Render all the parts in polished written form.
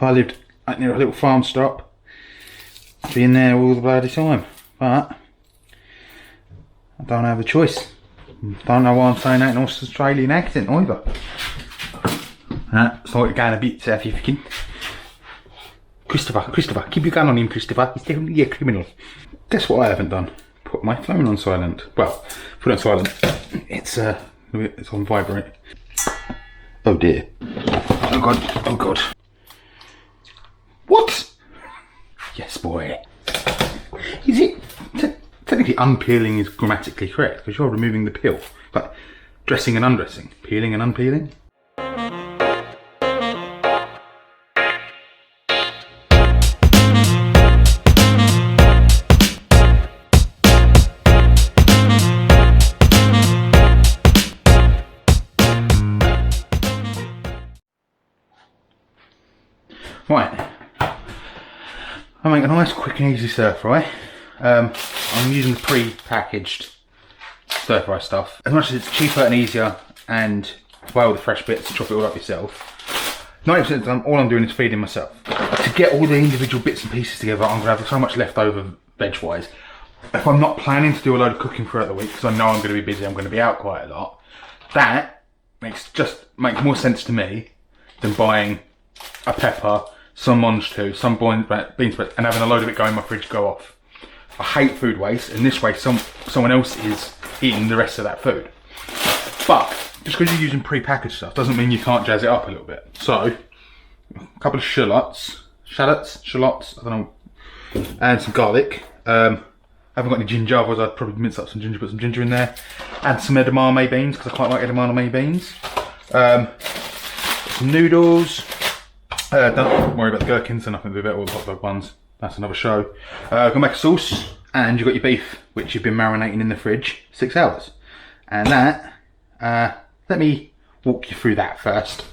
I lived near a little farm stop, I'd be in there all the bloody time. But I don't have a choice. Don't know why I'm saying that in an Australian accent either. It's like going a bit South African. Christopher, keep your gun on him, Christopher. He's definitely a criminal. Guess what I haven't done? Put my phone on silent. Well, put it on silent. It's on vibrate. Oh dear. Oh god. Oh god. What? Yes, boy. Is it? Technically, unpeeling is grammatically correct because you're removing the peel. Like dressing and undressing, peeling and unpeeling. Right, I make a nice, quick and easy stir fry. I'm using the pre-packaged stir fry stuff. As much as it's cheaper and easier and buy all the fresh bits, chop it all up yourself. 90% of the time, all I'm doing is feeding myself. To get all the individual bits and pieces together, I'm going to have so much left over veg-wise. If I'm not planning to do a load of cooking throughout the week, because I know I'm going to be busy, I'm going to be out quite a lot, that makes more sense to me than buying a pepper, some mange tout, some bean sprouts, and having a load of it go in my fridge go off. I hate food waste, and this way someone else is eating the rest of that food. But just because you're using pre-packaged stuff doesn't mean you can't jazz it up a little bit. So, a couple of shallots, I don't know, and some garlic. I haven't got any ginger, otherwise I'd probably mince up some ginger, put some ginger in there. Add some edamame beans, because I quite like edamame beans. Some noodles. Don't worry about the gherkins, and nothing to do with it, all the hot dog ones. That's another show. Gonna make a sauce, and you've got your beef, which you've been marinating in the fridge 6 hours. And that, let me walk you through that first.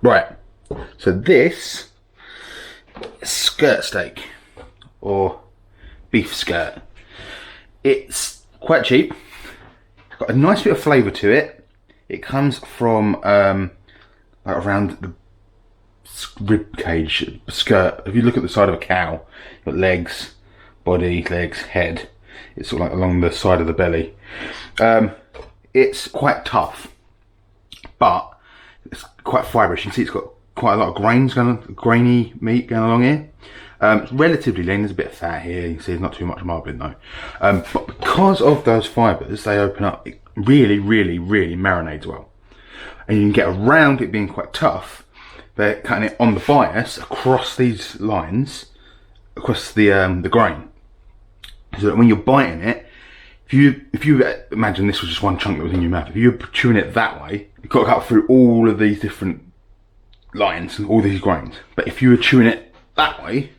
Right, so this is skirt steak, or beef skirt. It's quite cheap, got a nice bit of flavour to it. It comes from like around the rib cage skirt. If you look at the side of a cow, you've got legs, body, legs, head. It's sort of like along the side of the belly. It's quite tough, but it's quite fibrous. You can see it's got quite a lot of grainy meat going along here. It's relatively lean. There's a bit of fat here. You can see there's not too much marbling though. But because of those fibres, they open up. It really marinates well, and you can get around it being quite tough. They're cutting it on the bias across these lines, across the grain, so that when you're biting it, if you imagine this was just one chunk that was in your mouth, if you're chewing it that way, you've got to cut through all of these different lines and all these grains. But if you were chewing it that way,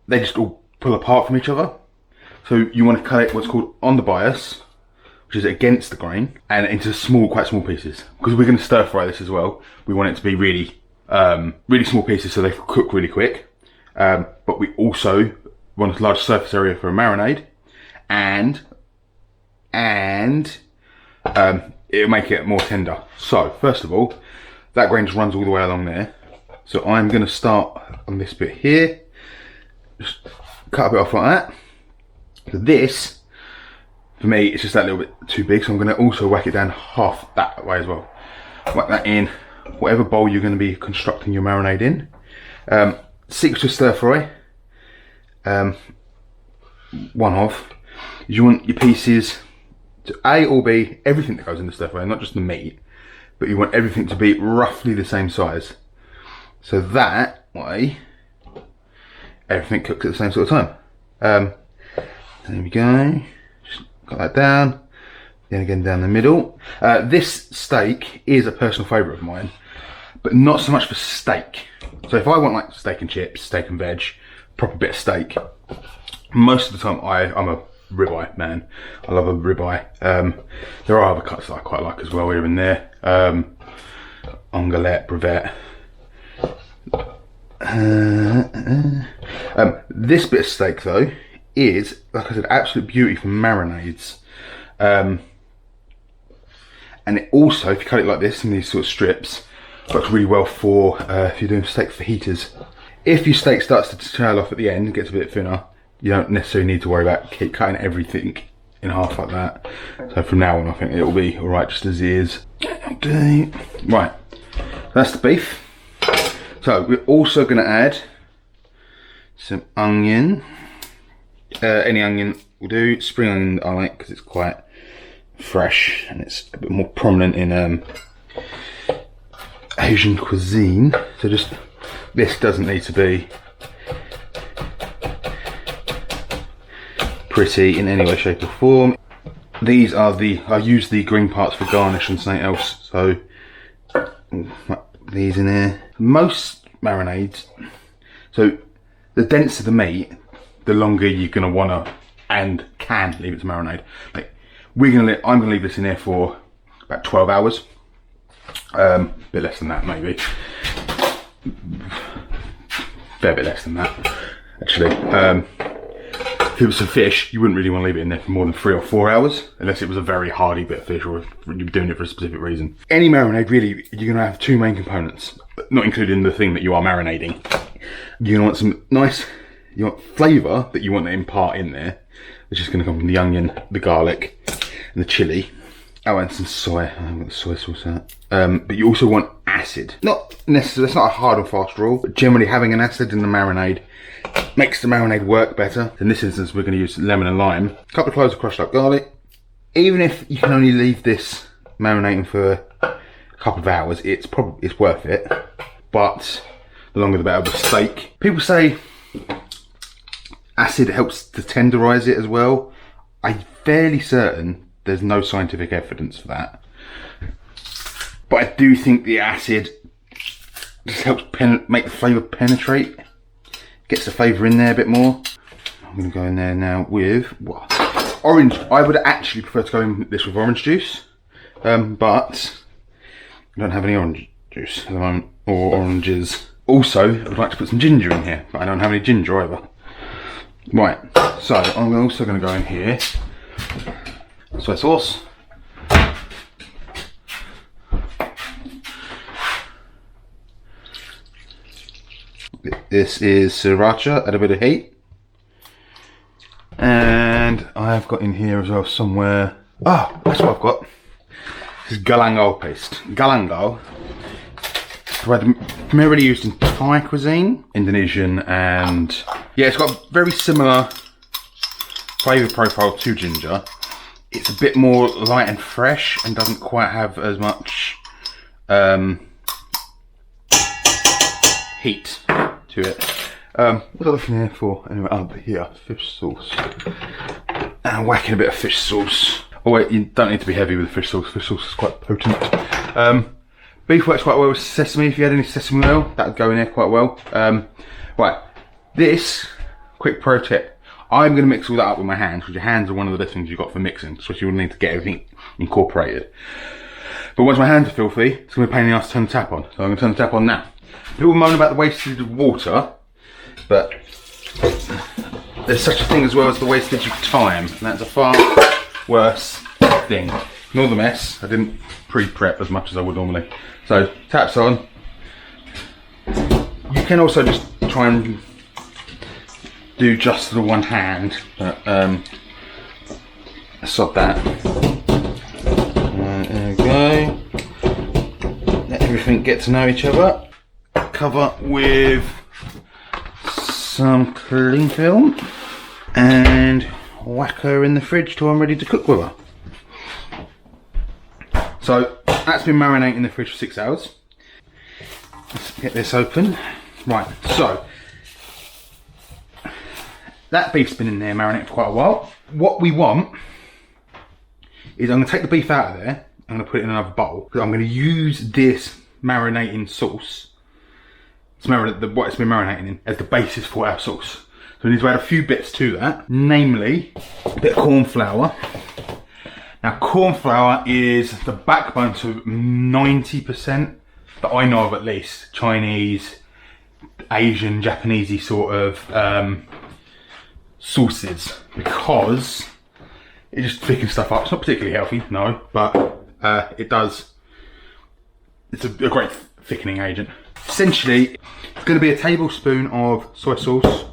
they just all pull apart from each other. So you want to cut it what's called on the bias, which is against the grain, and into quite small pieces. Because we're going to stir fry this as well, we want it to be really small pieces so they cook really quick. But we also want a large surface area for a marinade, and it'll make it more tender. So first of all, that grain just runs all the way along there. So I'm going to start on this bit here, just cut a bit off like that. So this, for me, it's just that little bit too big, so I'm going to also whack it down half that way as well. Whack that in whatever bowl you're going to be constructing your marinade in. Secret to stir fry, one of, is you want your pieces to A or B, everything that goes in the stir fry, not just the meat, but you want everything to be roughly the same size. So that way, everything cooks at the same sort of time. There we go, just got that down, then again down the middle. This steak is a personal favourite of mine, but not so much for steak. So if I want like steak and chips, steak and veg, proper bit of steak, most of the time I'm a ribeye man. I love a ribeye. There are other cuts that I quite like as well here and there. Ongolette, brevet. This bit of steak though is, like I said, absolute beauty for marinades. And it also, if you cut it like this in these sort of strips, Works really well for if you're doing steak fajitas. If your steak starts to trail off at the end, gets a bit thinner, you don't necessarily need to worry about keep cutting everything in half like that. So from now on, I think it'll be all right just as it is. Okay, right. That's the beef. So we're also going to add some onion. Any onion will do. Spring onion I like because it's quite fresh and it's a bit more prominent in Asian cuisine. So just, this doesn't need to be pretty in any way, shape or form. These are I use the green parts for garnish and something else. So these in there. Most marinades, so the denser the meat, the longer you're gonna wanna and can leave it to marinade. Like I'm gonna leave this in there for about 12 hours. A bit less than that maybe. Fair bit less than that, actually. If it was some fish, you wouldn't really want to leave it in there for more than 3 or 4 hours, unless it was a very hardy bit of fish or if you're doing it for a specific reason. Any marinade, really, you're going to have 2 main components, not including the thing that you are marinating. You're going to want some nice, you want flavour that you want to impart in there, which is going to come from the onion, the garlic, and the chilli. Oh, and some soy. I haven't got the soy sauce out. But you also want acid. Not necessarily, it's not a hard or fast rule, but generally having an acid in the marinade makes the marinade work better. In this instance, we're going to use lemon and lime. A couple of cloves of crushed up garlic. Even if you can only leave this marinating for a couple of hours, it's worth it. But the longer the better with steak. People say acid helps to tenderize it as well. I'm fairly certain there's no scientific evidence for that. But I do think the acid just helps make the flavour penetrate. Gets the flavour in there a bit more. I'm going to go in there now with what? Orange. I would actually prefer to go in this with orange juice. But I don't have any orange juice at the moment, or oranges. Also, I would like to put some ginger in here, but I don't have any ginger either. Right, so I'm also going to go in here. Soy sauce. This is sriracha at a bit of heat. And I've got in here as well somewhere. Oh, that's what I've got. This is galangal paste. Galangal is primarily used in Thai cuisine, Indonesian, and yeah, it's got a very similar flavour profile to ginger. It's a bit more light and fresh and doesn't quite have as much heat to it. What am I looking here for? Anyway, over here, fish sauce. And whacking a bit of fish sauce. Oh wait, you don't need to be heavy with the fish sauce. Fish sauce is quite potent. Beef works quite well with sesame. If you had any sesame oil, that would go in there quite well. Right, this, quick pro tip. I'm going to mix all that up with my hands, because your hands are one of the best things you've got for mixing, especially when you need to get everything incorporated. But once my hands are filthy, it's going to be a pain in the ass to turn the tap on. So I'm going to turn the tap on now. People moan about the wastage of water, but there's such a thing as well as the wastage of time, and that's a far worse thing. Ignore the mess. I didn't pre-prep as much as I would normally. So taps on. You can also just try and do just the one hand, but sod that. Right, there we go. Let everything get to know each other. Cover with some cling film and whack her in the fridge till I'm ready to cook with her. So that's been marinating in the fridge for 6 hours. Let's get this open. Right, so that beef's been in there marinating for quite a while. What we want is I'm going to take the beef out of there. I'm going to put it in another bowl, because I'm going to use this marinating sauce, what it's been marinating in, as the basis for our sauce. So we need to add a few bits to that, namely a bit of corn flour. Now corn flour is the backbone to 90% that I know of, at least, Chinese, Asian, Japanesey sort of sauces, because it just thickens stuff up. It's not particularly healthy, no, but it does. It's a great thickening agent. Essentially, it's going to be a tablespoon of soy sauce,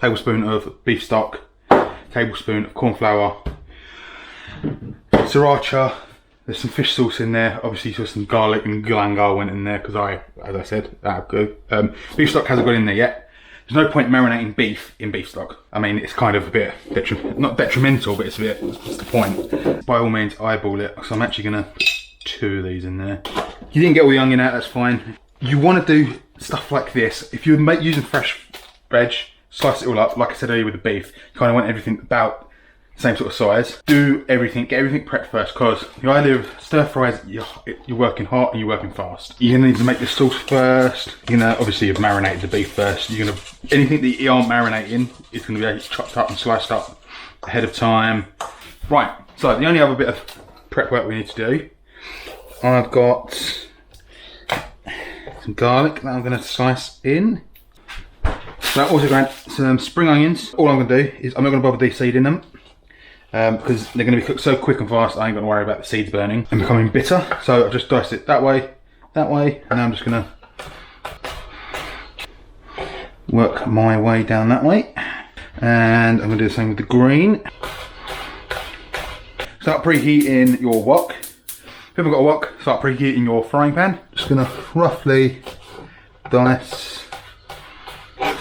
tablespoon of beef stock, tablespoon of corn flour, sriracha. There's some fish sauce in there. Obviously, so some garlic and galangal went in there because as I said, good. Beef stock hasn't got in there yet. There's no point marinating beef in beef stock. I mean, it's kind of a bit not detrimental, but it's a bit. What's the point? By all means, eyeball it. So I'm actually gonna put 2 of these in there. You didn't get all the onion out. That's fine. You want to do stuff like this. If you're using fresh veg, slice it all up. Like I said earlier with the beef, you kind of want everything about same sort of size. Do everything, get everything prepped first, because the idea of stir fries, you're working hot and you're working fast. You're gonna need to make the sauce first. You're gonna, obviously you've marinated the beef first. You're gonna, anything that you aren't marinating is gonna be chopped up and sliced up ahead of time. Right, so the only other bit of prep work we need to do, I've got some garlic that I'm gonna slice in. So I've also got some spring onions. All I'm gonna do is, I'm not gonna bother de-seeding them, because they're going to be cooked so quick and fast, I ain't going to worry about the seeds burning and becoming bitter. So I've just diced it that way, and now I'm just going to work my way down that way. And I'm going to do the same with the green. Start preheating your wok. If you haven't got a wok, start preheating your frying pan. Just going to roughly dice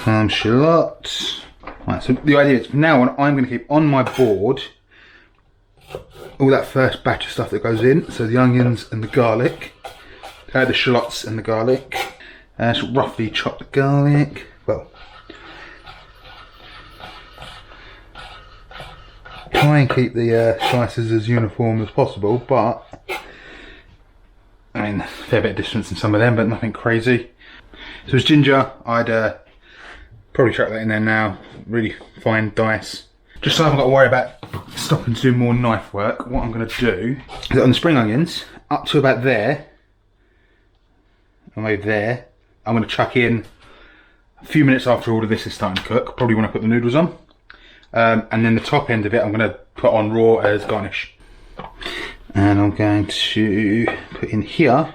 some shallots. Right, so the idea is from now on, I'm going to keep on my board all that first batch of stuff that goes in, so the onions and the garlic, the shallots and the garlic. So roughly chop the garlic. Well, try and keep the slices as uniform as possible, but I mean, a fair bit of distance in some of them, but nothing crazy. So it's ginger. I'd probably chuck that in there now. Really fine dice. Just so I haven't got to worry about stopping to do more knife work, what I'm going to do is on the spring onions, up to about there, and maybe there, I'm going to chuck in a few minutes after all of this is starting to cook, probably when I put the noodles on. And then the top end of it I'm going to put on raw as garnish. And I'm going to put in here.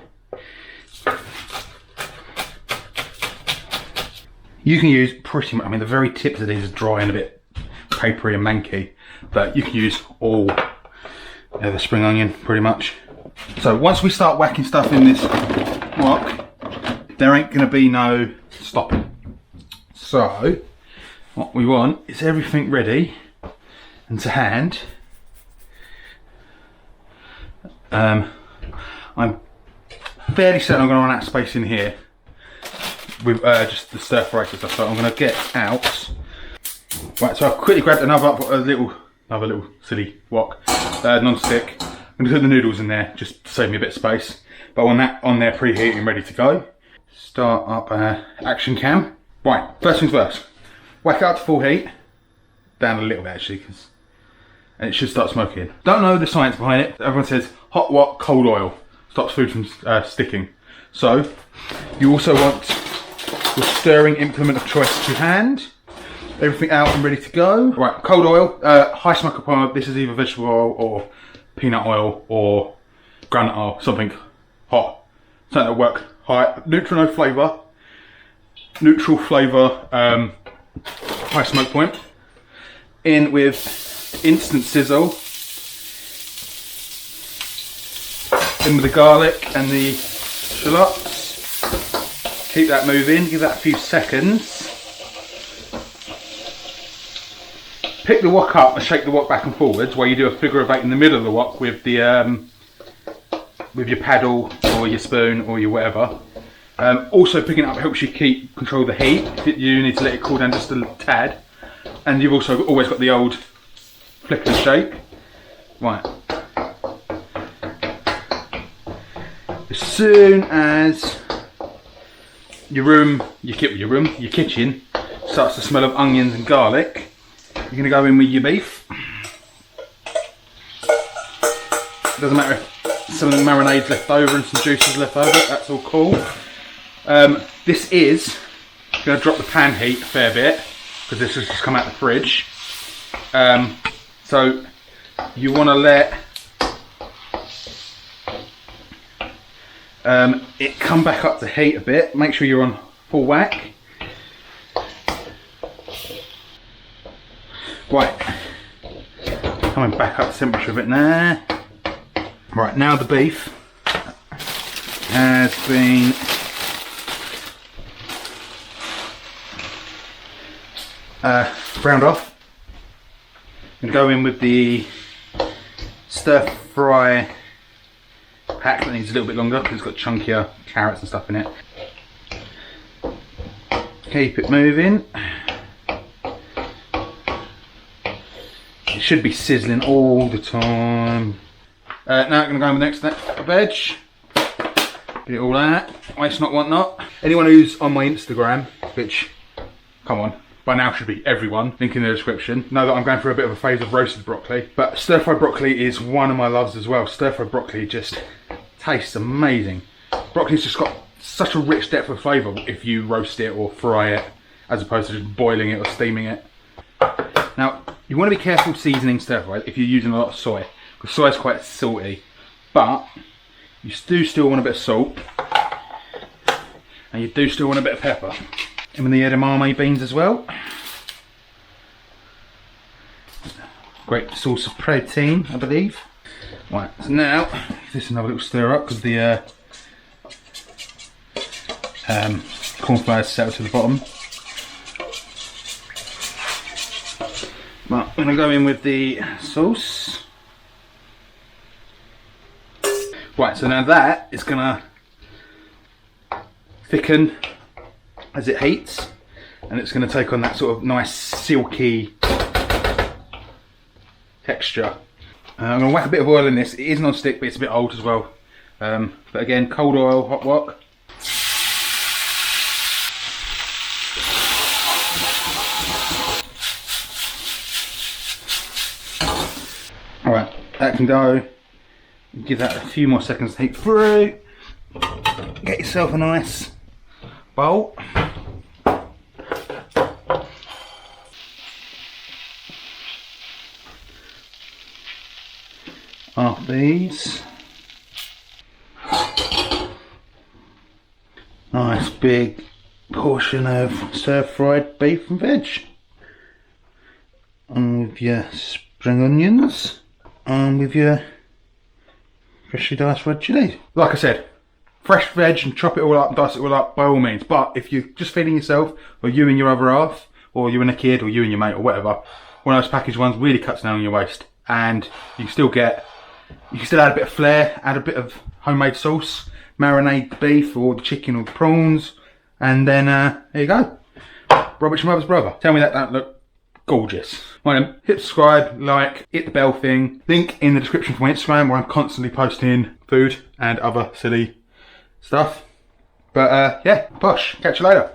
You can use pretty much, I mean the very tips of these are dry and a bit papery and manky, but you can use all the spring onion pretty much. So once we start whacking stuff in this wok, there ain't going to be no stopping. So what we want is everything ready and to hand. I'm fairly certain I'm going to run out of space in here with just the stir fry stuff, so I'm going to get out. Right, so I've quickly grabbed another little silly wok, non-stick. I'm going to put the noodles in there just to save me a bit of space. But I want that on there preheating, ready to go. Start up action cam. Right, first things first. Whack it up to full heat, down a little bit actually, and it should start smoking. Don't know the science behind it. Everyone says hot wok, cold oil stops food from sticking. So you also want your stirring implement of choice to hand. Everything out and ready to go. Right, cold oil, high smoker point. This is either vegetable oil or peanut oil or granite oil, something hot. Something that'll work high, neutral no flavour, neutral flavour, high smoke point. In with instant sizzle. In with the garlic and the shallots. Keep that moving, give that a few seconds. Pick the wok up and shake the wok back and forwards while you do a figure of 8 in the middle of the wok with the with your paddle or your spoon or your whatever. Also picking it up helps you control the heat. You need to let it cool down just a tad. And you've also always got the old flick and shake. Right. As soon as your kitchen starts to smell of onions and garlic, you're going to go in with your beef. Doesn't matter if some of the marinade's left over and some juice is left over, that's all cool. This is going to drop the pan heat a fair bit because this has just come out the fridge. So you want to let it come back up to heat a bit. Make sure you're on full whack. Right, coming back up the temperature a bit now. Right, now the beef has been browned off. I'm going to go in with the stir fry pack that needs a little bit longer because it's got chunkier carrots and stuff in it. Keep it moving. It should be sizzling all the time. Now I'm going to go in with the next veg. Get it all out. Waste not, want not. Anyone who's on my Instagram, which, come on, by now should be everyone, link in the description, know that I'm going through a bit of a phase of roasted broccoli. But stir-fried broccoli is one of my loves as well. Stir-fried broccoli just tastes amazing. Broccoli's just got such a rich depth of flavour if you roast it or fry it, as opposed to just boiling it or steaming it. Now, you want to be careful seasoning stir-fried if you're using a lot of soy, because soy is quite salty, but you do still want a bit of salt, and you do still want a bit of pepper. And with the edamame beans as well. Great source of protein, I believe. Right, so now, give this another little stir up because the cornflour is settled to the bottom. Right, I'm going to go in with the sauce. Right, so now that is going to thicken as it heats, and it's going to take on that sort of nice silky texture. I'm going to whack a bit of oil in this. It is non-stick, but it's a bit old as well. But again, cold oil, hot wok. Alright, that can go. Give that a few more seconds to heat through. Get yourself a nice bowl. After these, nice big portion of stir-fried beef and veg, and with your spring onions, and with your freshly diced red chillies. Like I said, fresh veg and chop it all up and dice it all up by all means, but if you're just feeding yourself, or you and your other half, or you and a kid, or you and your mate, or whatever, one of those packaged ones really cuts down on your waste, and you can still add a bit of flair, add a bit of homemade sauce, marinate the beef or the chicken or the prawns, and then there you go. Robert's your mother's brother. Tell me that don't look gorgeous. Right then, hit subscribe, like, hit the bell thing. Link in the description for my Instagram where I'm constantly posting food and other silly stuff. But yeah, posh. Catch you later.